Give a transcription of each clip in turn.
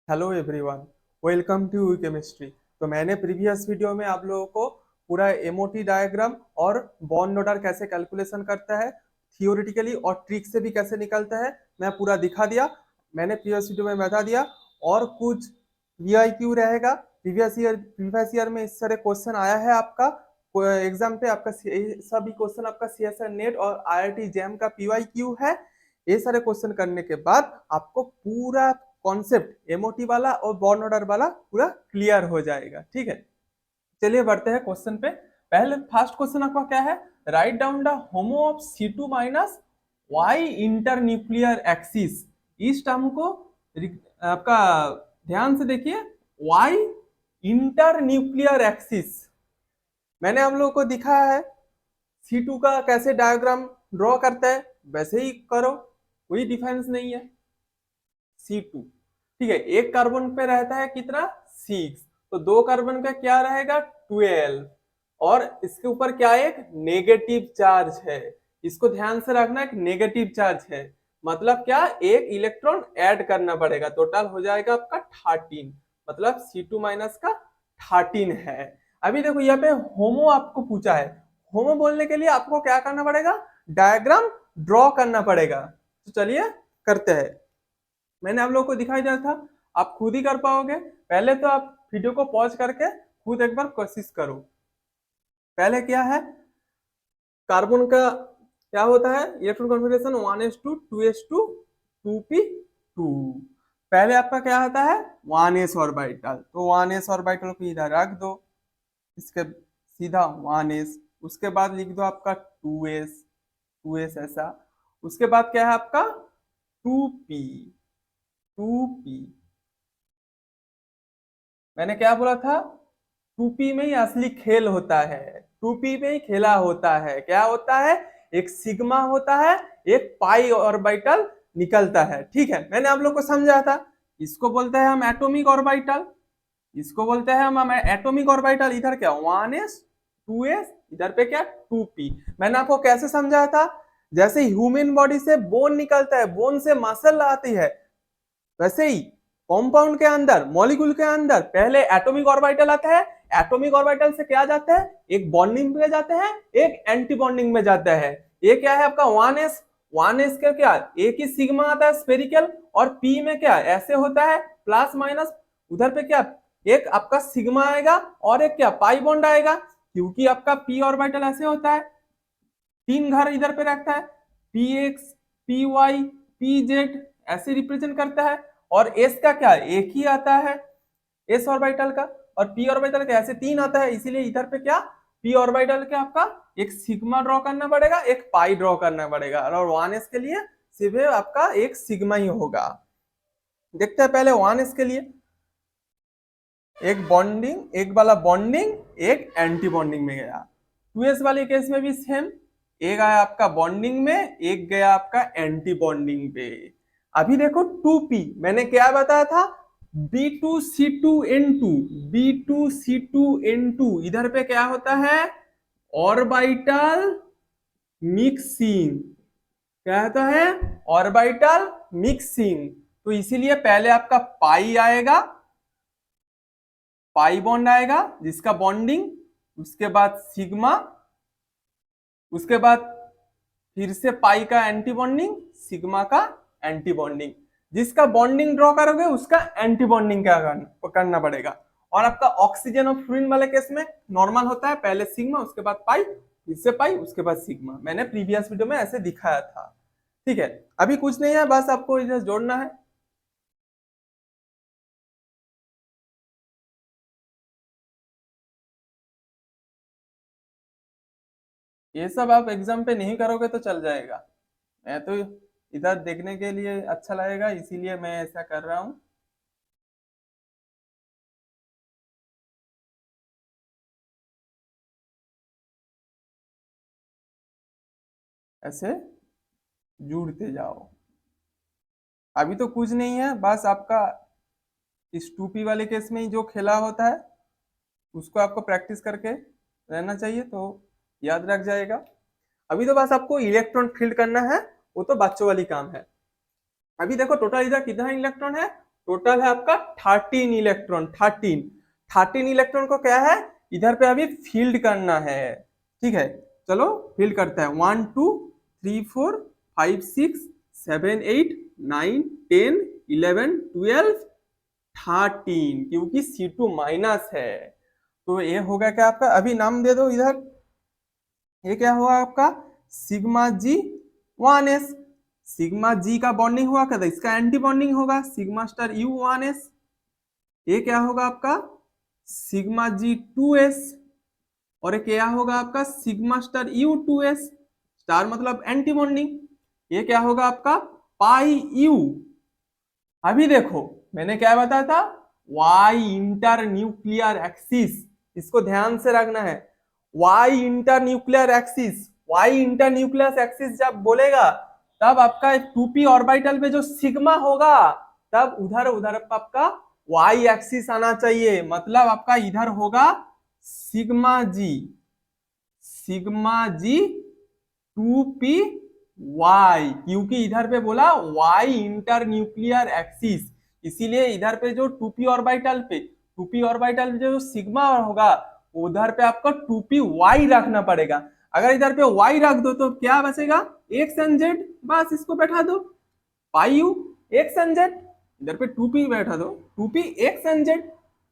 Hello everyone, welcome to chemistry. तो मैंने previous video में आप लोगों को पूरा एमओटी डायग्राम और बॉन्ड ऑर्डर कैसे कैलकुलेशन करता है थियोरेटिकली और ट्रिक से भी कैसे निकलता है मैं पूरा दिखा दिया। मैंने प्रीवियस वीडियो में बता दिया। और कुछ वीआईक्यू रहेगा। प्रीवियस ईयर में इस तरह क्वेश्चन आया है आपका एग्जाम पे। आपका सभी क्वेश्चन आपका सीएसआर नेट और आईआईटी जैम का पीवाईक्यू है। ये सारे क्वेश्चन करने के बाद आपको पूरा कॉन्सेप्ट एमओटी वाला और बॉन्ड ऑर्डर वाला पूरा क्लियर हो जाएगा। ठीक है, चलिए बढ़ते हैं क्वेश्चन पे। पहले फर्स्ट क्वेश्चन आपका क्या है? Right down the HOMO of C2 minus y internuclear axis. इस टर्म को आपका ध्यान से देखिए, वाई इंटर न्यूक्लियर एक्सिस मैंने आप लोगों को दिखाया है। C2 का कैसे डायग्राम ड्रॉ करता है वैसे ही करो, कोई डिफरेंस नहीं है। C2 ठीक है, एक कार्बन पे रहता है कितना 6, तो दो कार्बन का क्या रहेगा 12, और इसके ऊपर क्या एक नेगेटिव चार्ज है। इसको ध्यान से रखना, एक नेगेटिव चार्ज है मतलब क्या, एक इलेक्ट्रॉन ऐड करना पड़ेगा। टोटल हो जाएगा आपका 13, मतलब C2 माइनस का 13 है। अभी देखो यहाँ पे होमो आपको पूछा है। होमो बोलने के लिए आपको क्या करना पड़ेगा, डायग्राम ड्रॉ करना पड़ेगा। तो चलिए करते हैं। मैंने आप लोगों को दिखाई दिया था, आप खुद ही कर पाओगे। पहले तो आप वीडियो को पॉज करके खुद एक बार कोशिश करो। पहले क्या है, कार्बन का क्या होता है electron configuration 1s2 2s2 2p2। पहले आपका क्या होता है 1s ऑर्बिटल, तो 1s ऑर्बिटल को इधर रख दो, इसके सीधा 1s। उसके बाद लिख दो आपका 2s ऐसा। उसके बाद क्या है आपका 2p 2p। मैंने क्या बोला था, 2p में ही असली खेल होता है। 2p में ही खेला होता है। क्या होता है, एक सिग्मा होता है, एक पाई ऑर्बिटल निकलता है। ठीक है, मैंने आप लोग को समझा था। इसको बोलते हैं हम एटॉमिक ऑर्बिटल, इसको बोलते हैं हम एटॉमिक ऑर्बिटल। इधर क्या 1s 2s, इधर पे क्या 2p। मैंने आपको कैसे समझाया था, जैसे ह्यूमन बॉडी से बोन निकलता है, बोन से मसल आती है, वैसे ही कंपाउंड के अंदर मॉलिक्यूल के अंदर पहले एटॉमिक ऑर्बिटल आता है। एटॉमिक ऑर्बिटल से क्या जाता है, एक बॉन्डिंग में जाते हैं, एक एंटी बॉन्डिंग में जाता है। ये क्या है आपका 1s। 1s का क्या, एक ही सिग्मा आता है स्फेरिकल, और p में क्या ऐसे होता है प्लस माइनस। उधर पे क्या एक आपका सिग्मा आएगा और एक क्या पाई बॉन्ड आएगा, क्योंकि आपका p ऑर्बिटल ऐसे होता है, तीन घर इधर पे रखता है, px py pz ऐसे रिप्रेजेंट करता है। और s का क्या एक ही आता है s ऑर्बिटल का, और p ऑर्बिटल का ऐसे तीन आता है, इसीलिए इधर पे क्या p ऑर्बिटल के आपका एक सिग्मा ड्रॉ करना पड़ेगा, एक पाई ड्रॉ करना पड़ेगा, और 1s के लिए सिर्फ आपका एक सिग्मा ही होगा। देखते हैं पहले 1s के लिए, एक बॉन्डिंग, एक वाला बॉन्डिंग, एक एंटी बॉन्डिंग में गया। 2s वाले केस में भी सेम, एक आया आपका बॉन्डिंग में, एक गया आपका एंटी बॉन्डिंग पे। अभी देखो 2p मैंने क्या बताया था, B2C2N2, B2C2N2 इधर पे क्या होता है ऑर्बिटल मिक्सिंग। क्या होता है ऑर्बिटल मिक्सिंग। तो इसीलिए पहले आपका पाई आएगा, पाई बॉन्ड आएगा जिसका बॉन्डिंग, उसके बाद सिग्मा, उसके बाद फिर से पाई का एंटी बॉन्डिंग, सिग्मा का एंटी बॉन्डिंग। जिसका बॉन्डिंग ड्रॉ करोगे उसका एंटी बॉन्डिंग क्या करना पड़ेगा। और आपका ऑक्सीजन और फ्लोरीन वाले केस में नॉर्मल होता है, पहले सिग्मा उसके बाद पाई, फिर से पाई उसके बाद सिग्मा। मैंने प्रीवियस वीडियो में ऐसे दिखाया था। ठीक है, अभी कुछ नहीं है, बस आपको इधर जोड़ना है। ये सब आप एग्जाम पे नहीं करोगे तो चल जाएगा, मैं तो इधर देखने के लिए अच्छा लगेगा इसीलिए मैं ऐसा कर रहा हूँ। ऐसे जुड़ते जाओ। अभी तो कुछ नहीं है, बस आपका इस 2p वाले केस में ही जो खेला होता है उसको आपको प्रैक्टिस करके रहना चाहिए, तो याद रख जाएगा। अभी तो बस आपको इलेक्ट्रॉन फील्ड करना है, वो तो बच्चों वाली काम है। अभी देखो टोटल इधर कितना इलेक्ट्रॉन है टोटल है आपका 13 इलेक्ट्रॉन। 13 इलेक्ट्रॉन को क्या है, इधर पे अभी फील्ड करना है। ठीक है, चलो फील्ड करते हैं। 1 2 3 4 5 6 7 8 9 10 11 12 13, क्योंकि C2 माइनस है। तो ये होगा क्या आपका, अभी नाम दे दो इधर, ये क्या हुआ आपका सिग्मा जी 1s। सिग्मा जी का बॉन्डिंग हुआ क्या था, इसका एंटी बॉन्डिंग होगा सिग्मा स्टार यू 1s। ये क्या होगा आपका सिग्मा जी 2s, और ये क्या होगा आपका sigma star you 2s, star मतलब एंटी बॉन्डिंग। ये क्या होगा आपका पाई यू। अभी देखो मैंने क्या बताया था, वाई इंटर न्यूक्लियर एक्सिस, इसको ध्यान से रखना है। Y internuclear axis, y internuclear axis जब बोलेगा तब आपका 2p ऑर्बिटल पे जो सिग्मा होगा, तब उधर उधर आपका वाई एक्सिस आना चाहिए। मतलब आपका इधर होगा सिग्मा जी, सिग्मा जी 2p वाई, क्योंकि इधर पे बोला वाई इंटर न्यूक्लियर एक्सिस, इसीलिए इधर पे जो 2p ऑर्बिटल पे 2p ऑर्बिटल पे जो सिग्मा होगा उधर पे आपको 2p वाई रखना पड़ेगा। अगर इधर पे वाई रख दो तो क्या बचेगा एक्स एन जेड, बस इसको बैठा दो पाई यू एक्स एन जेड, इधर पे 2p बैठा दो 2p एक्स एन जेड,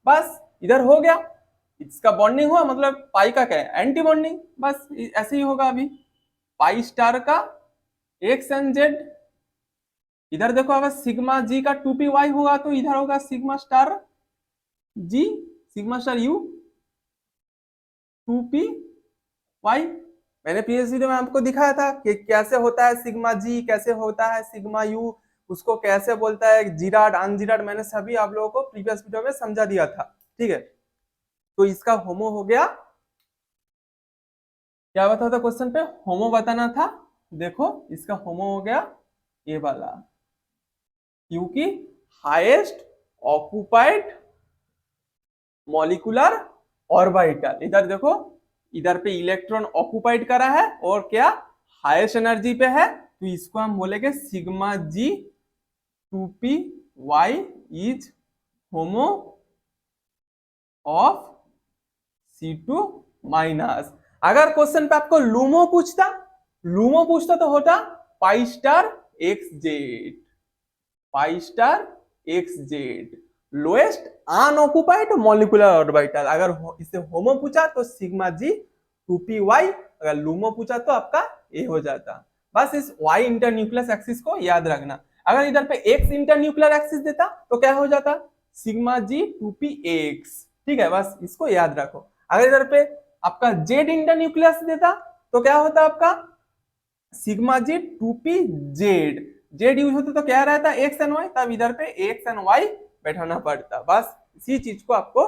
बस इधर हो गया। इसका बॉन्डिंग हुआ मतलब पाई का क्या है एंटी बॉन्डिंग, बस ऐसे ही होगा। अभी पाई स्टार का एक्स एन जेड, इधर देखो अगर सिग्मा जी का 2p वाई होगा तो इधर होगा sigma star g, sigma star u 2p y. मैंने प्रीवियस वीडियो में आपको दिखाया था कि कैसे होता है सिग्मा जी, कैसे होता है सिग्मा यू, उसको कैसे बोलता है जीराड अनजीराड, मैंने सभी आप लोगों को प्रीवियस वीडियो में समझा दिया था। ठीक है, तो इसका होमो हो गया, क्या बताया था क्वेश्चन पे, होमो बताना था। देखो इसका होमो हो गया ये वाला, क्योंकि हाईएस्ट ऑक्युपाइड मॉलिक्यूलर ऑर्बिटल, इधर देखो इधर पे इलेक्ट्रॉन ऑक्युपाइड करा है और क्या हाईएस्ट एनर्जी पे है, तो इसको हम बोलेंगे sigma g 2p y is HOMO of C2 minus. अगर क्वेश्चन पे आपको लूमो पूछता तो होता pi star x z, pi star x z lowest unoccupied molecular orbital. अगर इसे होमो पूछा तो सिग्मा जी 2p वाई, अगर लूमो पूछा तो आपका ए हो जाता। बस इस वाई इंटर न्यूक्लियस एक्सिस को याद रखना। अगर इधर पे एक्स इंटर न्यूक्लियर एक्सिस देता तो क्या हो जाता सिग्मा जी 2p एक्स। ठीक है, बस इसको याद रखो। अगर इधर पे आपका जेड इंटर न्यूक्लियस देता तो क्या होता आपका sigma g 2p Z, Z use होता तो क्या रहता एक्स एन वाई, तब इधर पे एक्स एन वाई बैठाना पड़ता। बस इसी चीज को आपको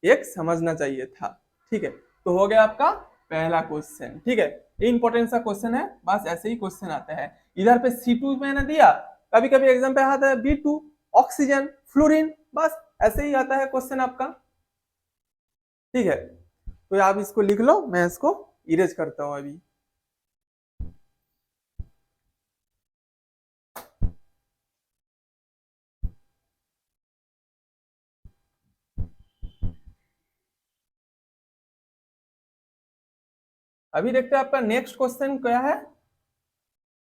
एक समझना चाहिए था। ठीक है, तो हो गया आपका पहला क्वेश्चन। ठीक है, ये इंपॉर्टेंट सा क्वेश्चन है, बस ऐसे ही क्वेश्चन आता है। इधर पे C2 मैंने दिया, कभी कभी एग्जाम पे आता है B2 ऑक्सीजन फ्लोरीन, बस ऐसे ही आता है क्वेश्चन आपका। ठीक है, तो आप इसको लिख लो, मैं इसको इरेज करता हूं अभी। अभी देखते हैं आपका नेक्स्ट क्वेश्चन क्या है,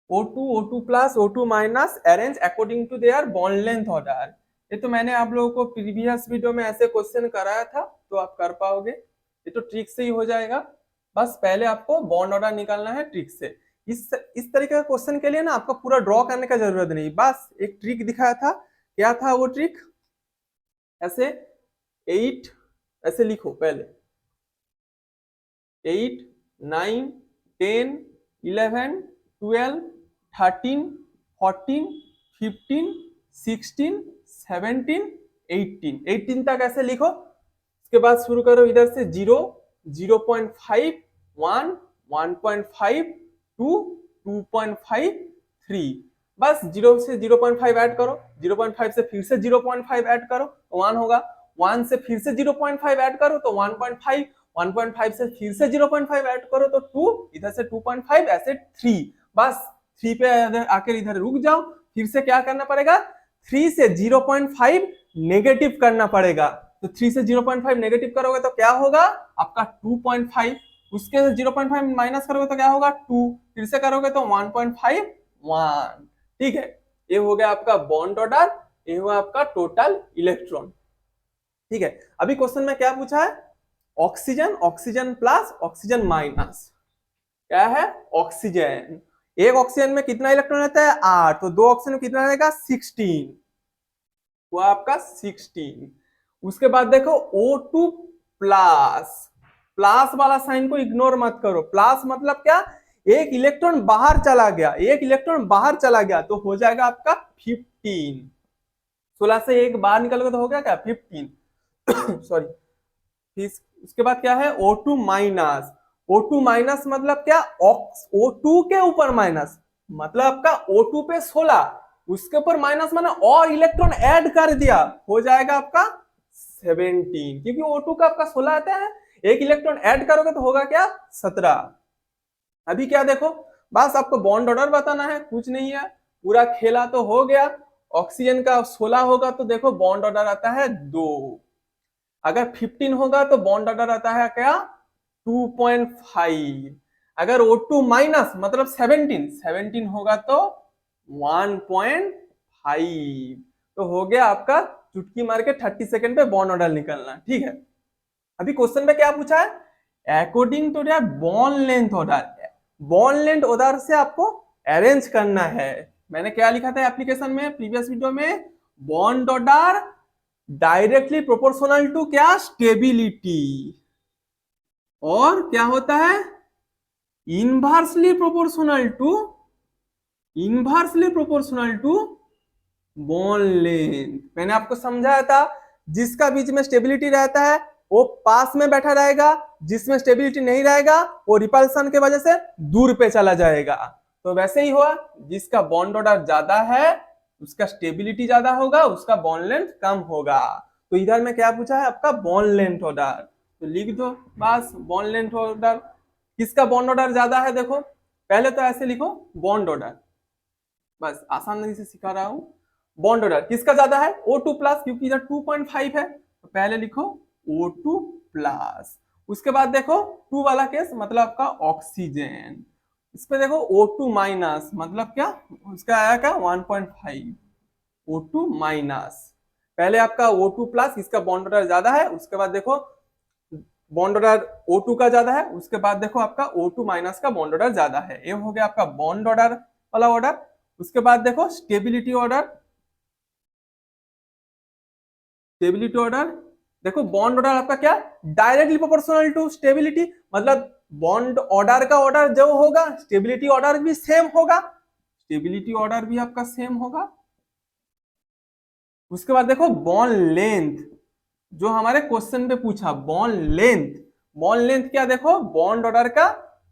O2 O2 plus O2 minus arrange according to their bond length order. ये तो मैंने आप लोगों को प्रीवियस वीडियो में ऐसे क्वेश्चन कराया था, तो आप कर पाओगे, ये तो ट्रिक से ही हो जाएगा। बस पहले आपको बॉन्ड ऑर्डर निकालना है ट्रिक से। इस तरीके का क्वेश्चन के लिए ना आपको पूरा ड्रॉ करने का जरूरत नहीं, बस एक ट्रिक दिखाया था। क्या था वो ट्रिक, ऐसे 8 ऐसे लिखो पहले, 8 9 10 11 12 13 14 15 16 17 18, 18 तक ऐसे लिखो। इसके बाद शुरू करो इधर से 0 0.5 1 1.5 2 2.5 3, बस 0 से 0.5 ऐड करो, 0.5 से फिर से 0.5 ऐड करो तो 1 होगा, 1 से फिर से 0.5 ऐड करो तो 1.5, 1.5 से फिर से 0.5 ऐड करो तो 2, इधर से 2.5 ऐसे 3, बस 3 पे आकर इधर रुक जाओ। फिर से क्या करना पड़ेगा 3 से 0.5 नेगेटिव करना पड़ेगा। तो 3 से 0.5 नेगेटिव करोगे तो क्या होगा आपका 2.5, उसके से 0.5 माइनस करोगे तो क्या होगा 2, फिर से करोगे तो 1.51। ठीक है, ये हो गया आपका बॉन्ड ऑर्डर, ये हुआ आपका टोटल इलेक्ट्रॉन। ठीक है, अभी क्वेश्चन में क्या पूछा है, oxygen, oxygen plus, oxygen minus. क्या है, ऑक्सीजन, एक ऑक्सीजन में कितना इलेक्ट्रॉन रहता है 8, तो दो ऑक्सीजन में कितना रहेगा 16, वो आपका 16। उसके बाद देखो O2 प्लस, प्लस वाला साइन को इग्नोर मत करो, प्लस मतलब क्या, एक इलेक्ट्रॉन बाहर चला गया, एक इलेक्ट्रॉन बाहर चला गया तो हो जाएगा आपका 15, 16 से एक बाहर निकल गया तो हो गया क्या 15 सॉरी। उसके बाद क्या है O2 माइनस, O2 माइनस मतलब क्या, O2 के ऊपर माइनस, मतलब आपका O2 पे 16, उसके ऊपर माइनस माने और इलेक्ट्रॉन ऐड कर दिया, हो जाएगा आपका 17, क्योंकि O2 का आपका 16 आता है, एक इलेक्ट्रॉन ऐड करोगे तो होगा क्या 17। अभी क्या देखो, बस आपको बॉन्ड ऑर्डर बताना है, कुछ नहीं है, पूरा खेला तो हो गया। ऑक्सीजन का 16 होगा तो देखो बॉन्ड ऑर्डर आता है 2, अगर 15 होगा तो बॉन्ड ऑर्डर आता है क्या 2.5, अगर O2 माइनस मतलब 17 होगा तो 1.5। तो हो गया आपका, चुटकी मार के 30 सेकंड पे बॉन्ड ऑर्डर निकलना। ठीक है, अभी क्वेश्चन में क्या पूछा है, according to the bond length order, bond length order से आपको अरेंज करना है। मैंने क्या लिखा था एप्लीकेशन में प्रीवियस वीडियो में, bond order directly proportional to क्या, स्टेबिलिटी, और क्या होता है inversely proportional to, inversely proportional to bond length. मैंने आपको समझाया था, जिसका बीच में स्टेबिलिटी रहता है वो पास में बैठा रहेगा, जिसमें स्टेबिलिटी नहीं रहेगा वो रिपल्सन के वजह से दूर पे चला जाएगा। तो वैसे ही हुआ, जिसका बॉन्ड ऑर्डर ज्यादा है उसका स्टेबिलिटी ज्यादा होगा, उसका बॉन्ड लेंथ कम होगा। तो इधर में क्या पूछा है आपका बॉन्ड लेंथ ऑर्डर, तो लिख दो बस बॉन्ड लेंथ ऑर्डर। किसका बॉन्ड ऑर्डर ज्यादा है, देखो पहले तो ऐसे लिखो बॉन्ड ऑर्डर, बस आसानी से सिखा रहा हूं। बॉन्ड ऑर्डर किसका ज्यादा है O2 प्लस, क्योंकि इधर 2.5 है तो पहले लिखो O2 प्लस। उसके बाद देखो 2 वाला केस मतलब आपका ऑक्सीजन, इस पे देखो O2 माइनस मतलब क्या, उसका आया क्या 1.5, O2 माइनस। पहले आपका O2 प्लस, इसका बॉन्ड ऑर्डर ज्यादा है, उसके बाद देखो बॉन्ड ऑर्डर O2 का ज्यादा है, उसके बाद देखो आपका O2 माइनस का बॉन्ड ऑर्डर ज्यादा है। ये हो गया आपका बॉन्ड ऑर्डर वाला ऑर्डर। उसके बाद देखो स्टेबिलिटी ऑर्डर, स्टेबिलिटी ऑर्डर देखो बॉन्ड ऑर्डर आपका क्या डायरेक्टली प्रोपोर्शनल टू स्टेबिलिटी, मतलब बॉन्ड ऑर्डर का ऑर्डर जो होगा स्टेबिलिटी ऑर्डर भी सेम होगा, स्टेबिलिटी ऑर्डर भी आपका सेम होगा। उसके बाद देखो बॉन्ड लेंथ, जो हमारे क्वेश्चन पे पूछा बॉन्ड लेंथ, बॉन्ड लेंथ क्या देखो बॉन्ड ऑर्डर का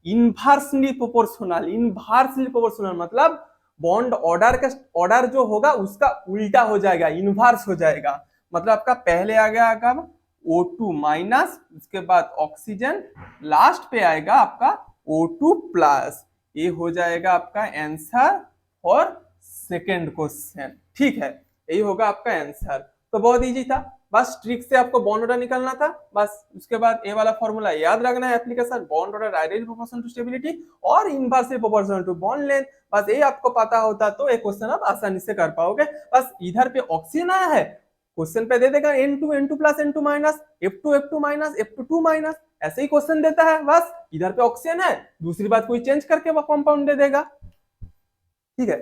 इनवर्सली प्रोपोर्शनल, इनवर्सली प्रोपोर्शनल मतलब बॉन्ड ऑर्डर का ऑर्डर जो होगा उसका उल्टा हो जाएगा, इनवर्स हो जाएगा। मतलब आपका पहले आ गया कब O2 माइनस, उसके बाद ऑक्सीजन, लास्ट पे आएगा आपका O2 प्लस। ये हो जाएगा आपका आंसर फॉर सेकेंड क्वेश्चन। ठीक है, यही होगा आपका आंसर। तो बहुत इजी था, बस ट्रिक से आपको बॉन्ड ऑर्डर निकालना था बस। उसके बाद ये वाला फॉर्मूला याद रखना है, application bond order directly proportional to stability और inversely proportional to bond length. बस ये आपको पता होता तो एक क्वेश्चन आप आसानी से कर पाओगे। बस इधर पे ऑक्सीजन आया है, क्वेश्चन पे दे देगा N2 N2 plus N2 minus, F2 F2 minus, F2 2 minus, ऐसे ही क्वेश्चन देता है। बस इधर पे ऑक्सीजन है, दूसरी बात कोई चेंज करके वो कंपाउंड दे देगा। ठीक है,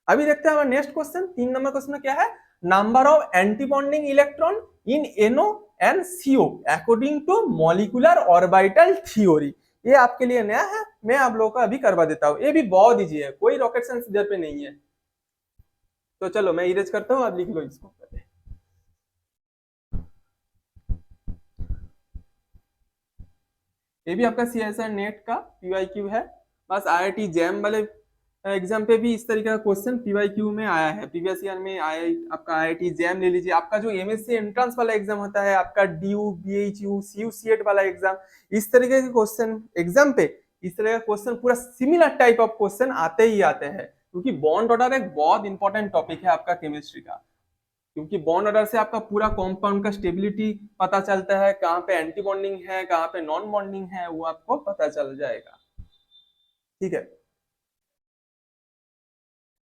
अभी देखते हैं हमारा नेक्स्ट क्वेश्चन, 3 नंबर क्वेश्चन क्या है, number of anti bonding electron in NO and CO according to molecular orbital theory. ये आपके लिए नया है, मैं आप लोगों को अभी करवा देता हूँ, ये भी बहुत इजी है, कोई रॉकेट साइंस इधर पे नहीं है। तो चलो मैं इरेज करता हूँ, आप लिख लो इसको। ये भी आपका CSIR नेट का PYQ है, बस IIT जैम वाले एग्जाम पे भी इस तरीके का क्वेश्चन PYQ में आया है, प्रीवियस ईयर में आया। आपका IIT जैम ले लीजिए, आपका जो MSc एंट्रेंस वाला एग्जाम होता है, आपका DU BHU CU CET वाला एग्जाम, इस तरीके के क्वेश्चन एग्जाम पे इस तरह का क्वेश्चन पूरा सिमिलर टाइप ऑफ क्वेश्चन आते ही आते हैं। क्योंकि बॉन्ड ऑर्डर एक बहुत इंपॉर्टेंट टॉपिक है आपका केमिस्ट्री का, क्योंकि बॉन्ड ऑर्डर से आपका पूरा कंपाउंड का स्टेबिलिटी पता चलता है, कहाँ पे एंटी बॉन्डिंग है, कहाँ पे नॉन बॉन्डिंग है, वो आपको पता चल जाएगा। ठीक है,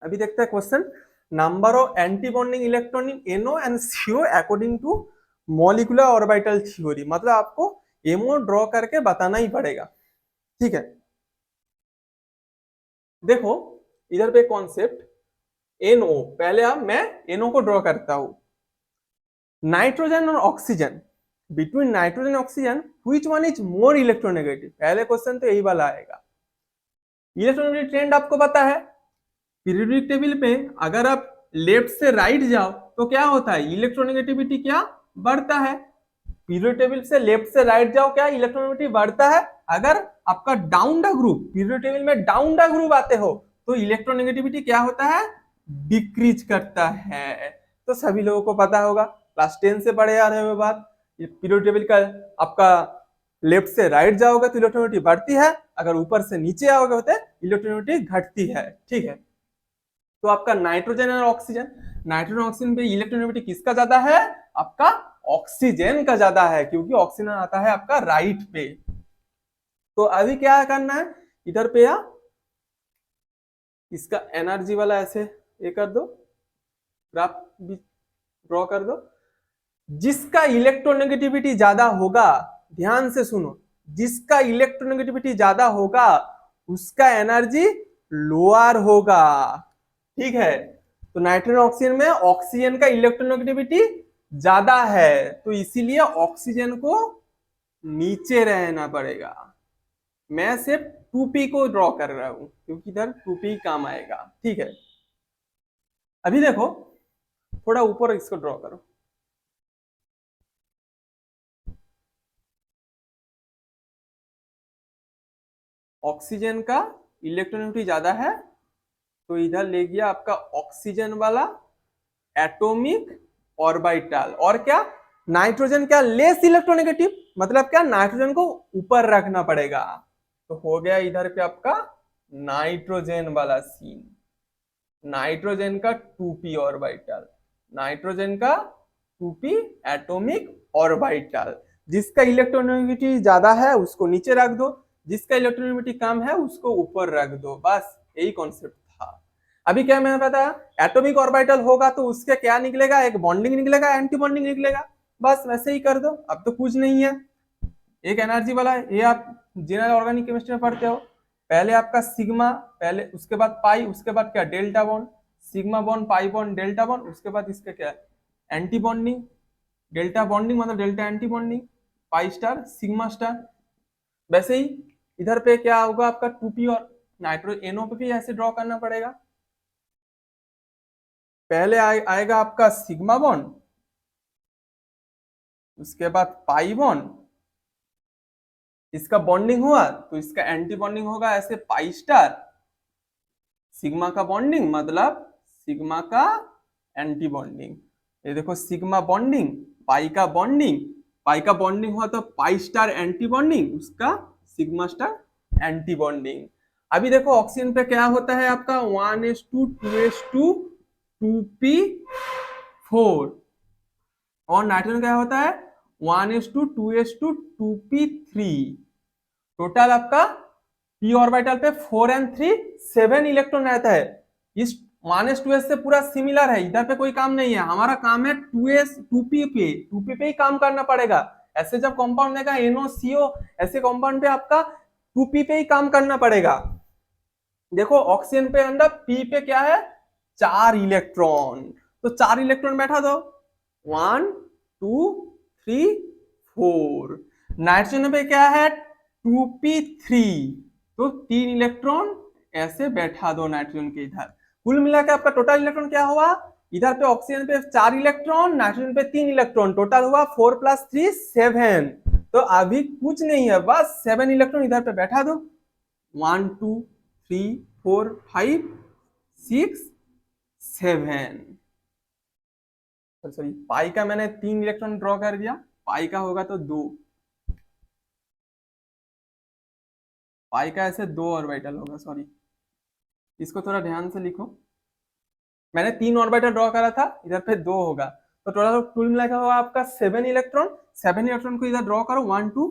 अभी देखते हैं question. Number of anti bonding electron in NO and CO according to molecular orbital theory, मतलब आपको एमओ ड्रॉ करके बताना ही पड़ेगा। ठीक है, देखो इधर पे कॉन्सेप्ट NO, पहले आप मैं NO को ड्रॉ करता हूं। नाइट्रोजन और oxygen, between nitrogen oxygen which one is more electronegative, पहले क्वेश्चन तो यही वाला आएगा। इलेक्ट्रोनेगेटिव ट्रेंड आपको पता है, पीरियोडिक टेबल पे अगर आप लेफ्ट से राइट जाओ तो क्या होता है, इलेक्ट्रोनेगेटिविटी क्या बढ़ता है। पीरियोडिक टेबल से लेफ्ट से राइट जाओ, क्या इलेक्ट्रोनेगेटिविटी बढ़ता है। अगर आपका down the group, periodic table में डाउन द ग्रुप आते हो तो इलेक्ट्रोनेगेटिविटी क्या होता है, डिक्रीज करता है। तो सभी लोगों को पता होगा, क्लास 10 से पढ़े आ रहे हो बात, पीरियोडिक टेबल का आपका लेफ्ट से राइट जाओगे तो इलेक्ट्रोनेगेटिविटी बढ़ती है, अगर ऊपर से नीचे आओगे तो इलेक्ट्रोनेगेटिविटी घटती है। ठीक है, तो आपका नाइट्रोजन और ऑक्सीजन, नाइट्रोजन ऑक्सीजन पे इलेक्ट्रोनेगेटिविटी किसका ज्यादा है, आपका ऑक्सीजन का ज्यादा है, क्योंकि ऑक्सीजन आता है आपका राइट पे। तो अभी क्या करना है, इधर पे या इसका एनर्जी वाला ऐसे ये कर दो, ग्राफ भी ड्रॉ कर दो। जिसका इलेक्ट्रोनेगेटिविटी ज्यादा होगा, ध्यान से सुनो, जिसका इलेक्ट्रोनेगेटिविटी ज्यादा होगा उसका एनर्जी लोअर होगा। ठीक है, तो नाइट्रोजन ऑक्सीजन में ऑक्सीजन का इलेक्ट्रोनेगेटिविटी ज्यादा है, तो इसीलिए ऑक्सीजन को नीचे रहना पड़ेगा। मैं सिर्फ 2p को ड्रॉ कर रहा हूं क्योंकि इधर 2p काम आएगा। ठीक है, अभी देखो थोड़ा ऊपर इसको ड्रॉ करो। ऑक्सीजन का इलेक्ट्रोनेगेटिविटी ज्यादा है, तो इधर ले गया आपका ऑक्सीजन वाला एटॉमिक ऑर्बिटल, और क्या नाइट्रोजन क्या लेस इलेक्ट्रोनेगेटिव, मतलब क्या नाइट्रोजन को ऊपर रखना पड़ेगा। तो हो गया इधर पे आपका नाइट्रोजन वाला सीन, नाइट्रोजन का 2p ऑर्बिटल, नाइट्रोजन का 2p एटॉमिक ऑर्बिटल। जिसका इलेक्ट्रोनेगेटिविटी ज्यादा है उसको नीचे रख दो, जिसका इलेक्ट्रोनेगेटिविटी कम है उसको ऊपर रख दो, बस यही कॉन्सेप्ट था। अभी क्या मैंने बताया, एटॉमिक ऑर्बिटल होगा तो उसके क्या निकलेगा, एक बॉन्डिंग निकलेगा, एंटी बॉन्डिंग निकलेगा, बस वैसे ही कर दो, अब तो कुछ नहीं है। एक एनर्जी वाला है, ये आप जनरल ऑर्गेनिक केमिस्ट्री में पढ़ते हो, पहले आपका सिग्मा, पहले उसके बाद पाई, उसके बाद क्या delta bond, sigma bond pi bond delta bond, उसके बाद इसका क्या एंटी बॉन्डिंग, डेल्टा बॉन्डिंग मतलब delta anti bonding, pi star sigma star. वैसे ही इधर पे क्या होगा आपका 2p और नाइट्रो NO पे भी ऐसे ड्रॉ करना पड़ेगा। पहले आएगा आपका सिग्मा बॉन्ड, उसके बाद पाई बॉन्ड, इसका बॉन्डिंग हुआ तो इसका एंटी बॉन्डिंग होगा ऐसे पाई स्टार, सिग्मा का बॉन्डिंग मतलब सिग्मा का एंटी बॉन्डिंग, ये देखो सिग्मा बॉन्डिंग, पाई का बॉन्डिंग, पाई का बॉन्डिंग हुआ तो पाई स्टार एंटी बॉन्डिंग, उसका सिग्मा स्टार एंटी बॉन्डिंग। अभी देखो ऑक्सीजन पे क्या होता है आपका 1s2 2s2 2p4, और नाइट्रोजन क्या होता है 1s2 2s2 2p3। टोटल आपका p ऑर्बिटल पे 4 and 3 7 इलेक्ट्रॉन रहता है। इस 1s2s से पूरा सिमिलर है, इधर पे कोई काम नहीं है, हमारा काम है 2p पे ही काम करना पड़ेगा। ऐसे जब कंपाउंड देगा NOCO, ऐसे कंपाउंड पे आपका 2p पे ही काम करना पड़ेगा। देखो ऑक्सीजन पे अंदर p पे क्या है 4 इलेक्ट्रॉन, तो 4 इलेक्ट्रॉन बैठा दो, 1 2 3 4। नाइट्रोजन पे क्या है 2p3, तो 3 इलेक्ट्रॉन ऐसे बैठा दो नाइट्रोजन के इधर। कुल मिला के आपका टोटल इलेक्ट्रॉन क्या हुआ, इधर पे ऑक्सीजन पे 4 इलेक्ट्रॉन, नाइट्रोजन पे 3 इलेक्ट्रॉन, टोटल हुआ 4 + 3 7। तो अभी कुछ नहीं है, बस 7 इलेक्ट्रॉन इधर पे बैठा दो, 1 2 3 4 5 6 7। सॉरी पाई का मैंने 3 इलेक्ट्रॉन ड्रॉ कर दिया, पाई का होगा तो 2, पाई का ऐसे 2 ऑर्बिटल होगा, सॉरी इसको थोड़ा ध्यान से लिखो। मैंने 3 ऑर्बिटल ड्रॉ करा था, इधर पे 2 होगा, तो टोटल कुल मिला के होगा आपका 7 इलेक्ट्रॉन। 7 इलेक्ट्रॉन को इधर ड्रॉ करो, 1 2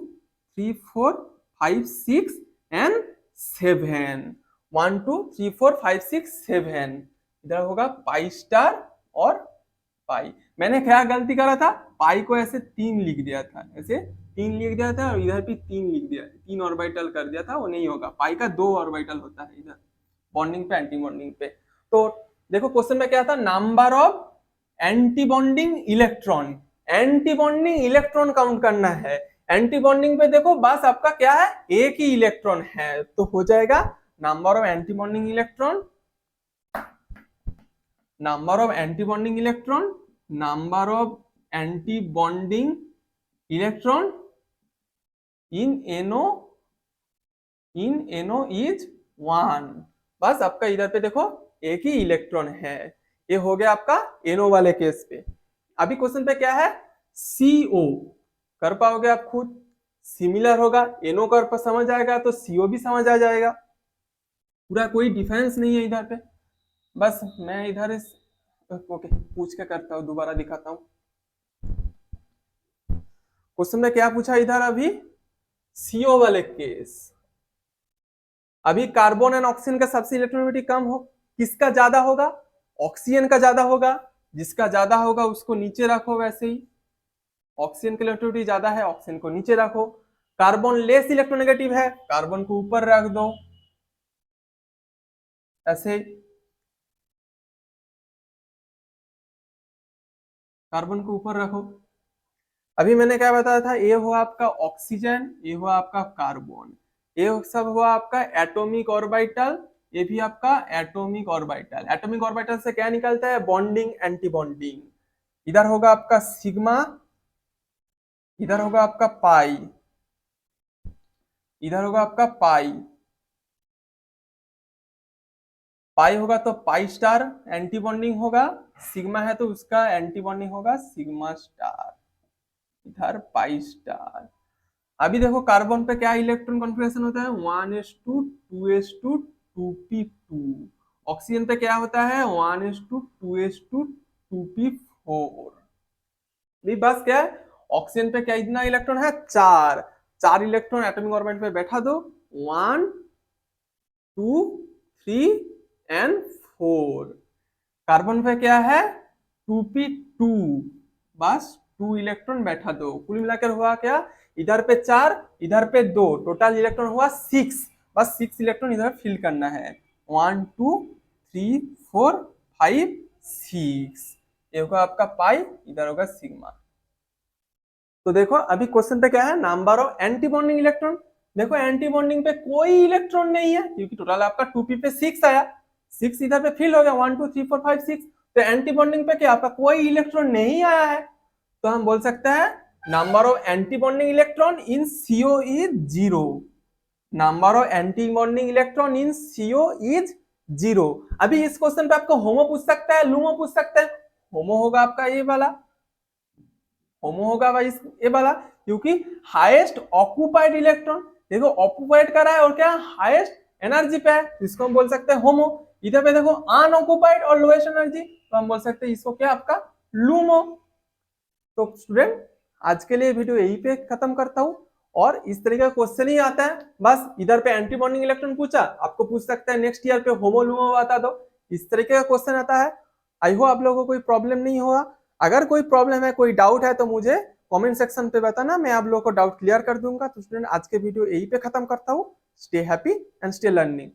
3 4 5 6 एंड 7। 1 2 3 4 5 6 7 इधर होगा पाई स्टार और पाई। मैंने क्या गलती करा था, पाई को ऐसे 3 लिख दिया था, ऐसे 3 लिख दिया था और इधर भी 3 लिख दिया, 3 ऑर्बिटल कर दिया था, वो नहीं होगा। पाई का 2 ऑर्बिटल होता है इधर बॉन्डिंग पे एंटी बॉन्डिंग पे। तो देखो क्वेश्चन में क्या था, number of anti bonding electron, anti bonding electron count करना है। एंटी बॉन्डिंग पे देखो बस आपका क्या है, एक ही इलेक्ट्रॉन है, तो हो जाएगा number of anti bonding electron, number of anti bonding electron, number of anti bonding electron in NO is 1। बस आपका इधर पे देखो एक ही इलेक्ट्रॉन है, ये हो गया आपका NO वाले केस पे। अभी क्वेश्चन पे क्या है, CO कर पाओगे आप खुद, सिमिलर होगा, NO कर समझ आएगा तो CO भी समझ आ जाएगा, पूरा कोई डिफरेंस नहीं है इधर पे। बस मैं इधर इस ओके पूछ के करता हूँ, दोबारा दिखाता हूँ। क्वेश्चन में क्या पूछा इधर अभी, CO वाले केस। अभी कार्बन एंड ऑक्सीजन का सबसे इलेक्ट्रोनेगेटिविटी कम हो, किसका ज्यादा होगा, ऑक्सीजन का ज्यादा होगा, जिसका ज्यादा होगा उसको नीचे रखो, वैसे ही ऑक्सीजन की इलेक्ट्रोनेगेटिविटी ज्यादा है, ऑक्सीजन को नीचे रखो। कार्बन लेस इलेक्ट्रोनेगेटिव है, कार्बन को ऊपर रख दो, ऐसे कार्बन को ऊपर रखो। अभी मैंने क्या बताया था, ये हुआ आपका ऑक्सीजन, ये हुआ आपका कार्बन, ये सब हुआ आपका एटॉमिक ऑर्बिटल, ये भी आपका एटॉमिक ऑर्बिटल। एटॉमिक ऑर्बिटल से क्या निकलता है, बॉन्डिंग एंटी बॉन्डिंग। इधर होगा आपका सिग्मा, इधर होगा आपका पाई, इधर होगा आपका पाई, पाई होगा तो पाई स्टार एंटी बॉन्डिंग होगा, सिग्मा है तो उसका एंटी बॉन्डिंग होगा सिग्मा स्टार, इधर पाई स्टार। अभी देखो कार्बन पे क्या इलेक्ट्रॉन कॉन्फ़िगरेशन होता है, 1s2 2s2 2p2। ऑक्सीजन पे क्या होता है, 1s2 2s2 2p4। भी बस क्या है, ऑक्सीजन पे क्या इतना इलेक्ट्रॉन है, 4 इलेक्ट्रॉन एटॉमिक ऑर्बिटल पे बैठा दो, 1 2 3 एंड 4। कार्बन पे क्या है, 2p2, बस 2 इलेक्ट्रॉन बैठा दो। कुल मिलाकर हुआ क्या, इधर पे 4 इधर पे 2, टोटल इलेक्ट्रॉन हुआ 6। बस 6 इलेक्ट्रॉन इधर फिल करना है, 1 2 3 4 5 6। ये होगा आपका पाई, इधर होगा सिग्मा। तो देखो अभी क्वेश्चन पे क्या है, number of anti bonding electron. देखो एंटी बॉन्डिंग पे कोई इलेक्ट्रॉन नहीं है, क्योंकि टोटल आपका 2p पे 6 आया, 6 इधर पे फिल हो गया, 1 2 3 4 5 6। तो एंटी बॉन्डिंग पे क्या आपका कोई इलेक्ट्रॉन नहीं आया है, तो हम बोल सकते हैं number of anti bonding electron in CO is 0। Number of anti bonding electron in CO is 0। अभी इस क्वेश्चन पे आपको होमो पूछ सकता है, लूमो पूछ सकता है। होमो होगा आपका ये वाला, होमो होगा भाई ये वाला, क्योंकि हाईएस्ट ऑक्यूपाइड इलेक्ट्रॉन, देखो ऑक्यूपाइड कर रहा है और क्या हाईएस्ट एनर्जी पे है, तो इसको हम बोल सकते हैं होमो। इधर पे देखो अनऑक्यूपाइड और लोएस्ट एनर्जी, तो हम बोल सकते हैं इसको क्या आपका लूमो। तो स्टूडेंट आज के लिए वीडियो यहीं पे खत्म करता हूं, और इस तरीके का क्वेश्चन ही आता है, बस इधर पे एंटी बॉन्डिंग इलेक्ट्रॉन पूछा, आपको पूछ सकता है नेक्स्ट ईयर पे होमो लूमो बता दो, इस तरीके का क्वेश्चन आता है। आई होप आप लोगों को कोई प्रॉब्लम नहीं हुआ। अगर कोई प्रॉब्लम है, कोई डाउट है, तो मुझे कमेंट सेक्शन पे बताना, मैं आप लोगों को डाउट क्लियर कर दूंगा। तो स्टूडेंट आज के वीडियो यहीं पे खत्म करता हूँ। Stay happy and stay learning.